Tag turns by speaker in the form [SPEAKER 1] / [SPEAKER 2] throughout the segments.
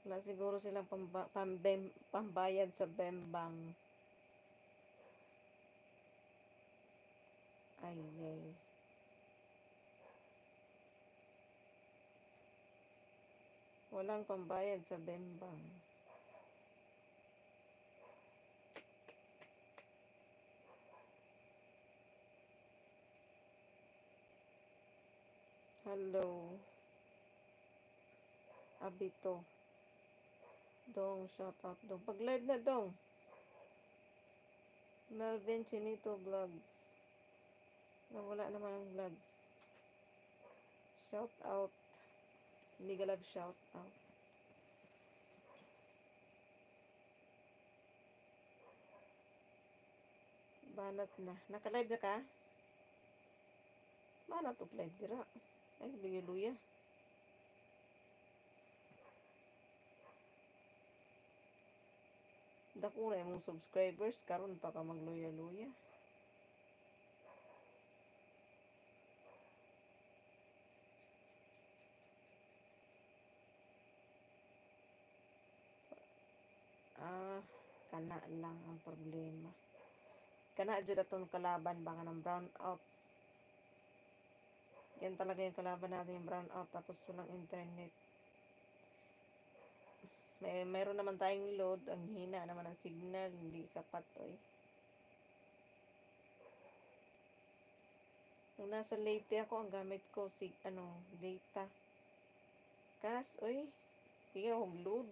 [SPEAKER 1] Wala siguro silang pambayad sa bembang. Ay, ay. Walang pambayad sa bembang. Hello. Abito. Dong, shout out dong. Pag live na dong. Melvin Chinito Vlogs. Nawala naman ang vlogs. Shout out. Hindi galab shout out. Banat na. Naka-live na ka? Banat og live dira. Ay, luya-luya. Dako na imong subscribers karon pa ka magluya-luya. Kana lang ang problema. Kana jud atong kalaban baka ng brown out. Yan talaga yung kalaban natin, yung brown out tapos walang internet. Mayroon naman tayong load, ang hina naman ang signal, hindi sapat oy. Nung nasa Leyte ako, ang gamit ko data. Oy. Sige akong load.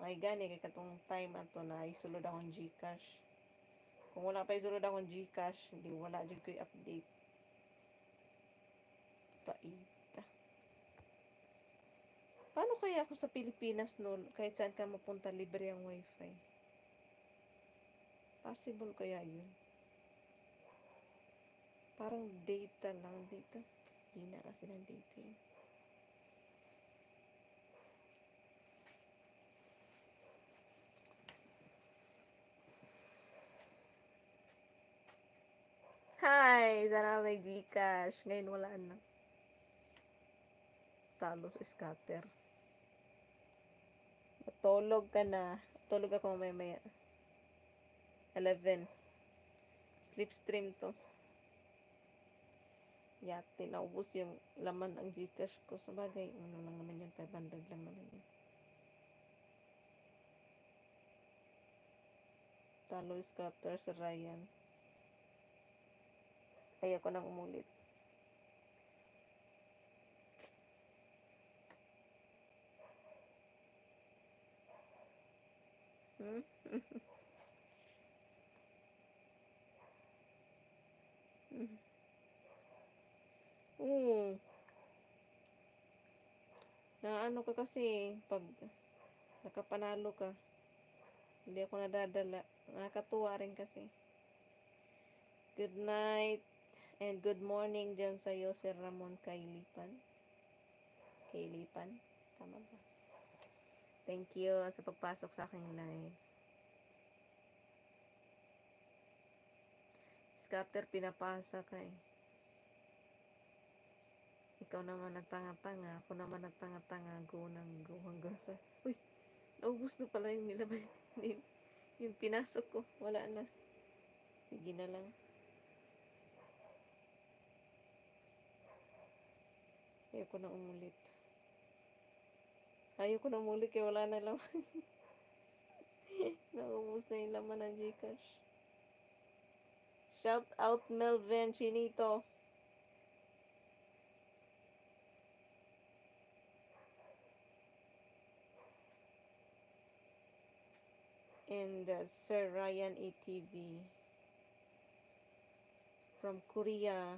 [SPEAKER 1] Ay gani kay katong time ato na isulod akong GCash. Kung wala pa isulod akong GCash, hindi wala jud ko'y update. Taita. Paano kaya ako sa Pilipinas noon, kahit saan ka mapunta, libre ang wifi? Possible kaya yun? Parang data lang, data. Hina kasi ng data yun. Hi! Sana may Gcash. Ngayon wala na. Talo sa scatter. Matulog ka na. Tulog ako mamaya. 11. Slipstream to. Yate. Naubos yung laman ang Gcash ko. Sa bagay, ano lang naman yun. 500 lang naman yun. Talo scatter sa Ryan. Kaya ko nang umulit. Oo. Na ano ka kasi, pag nakapanalo ka, hindi ako nadadala. Nakakatuwa rin kasi. Good night and good morning dyan sa'yo, Sir Ramon Kailipan. Kailipan? Tama ba? Thank you sa pagpasok sa aking live. Scatter, pinapasa ka eh. Ikaw naman nagtanga-tanga. Ako naman nagtanga-tanga. Go hanggang sa... Uy! Naubos na pala yung nilabay. Yung pinasok ko. Wala na. Sige na lang. Ayoko na umulit. Ayoko na umulit kaya wala na laman. Naubos na yung laman ng Gcash. Shout out Melvin Chinito. And Sir Ryan ATV from Korea.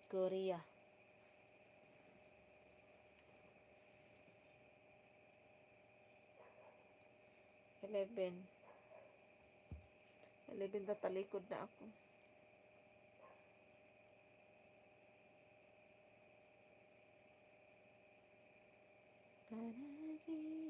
[SPEAKER 1] Korea. Eleven na talikod na ako. Panagin.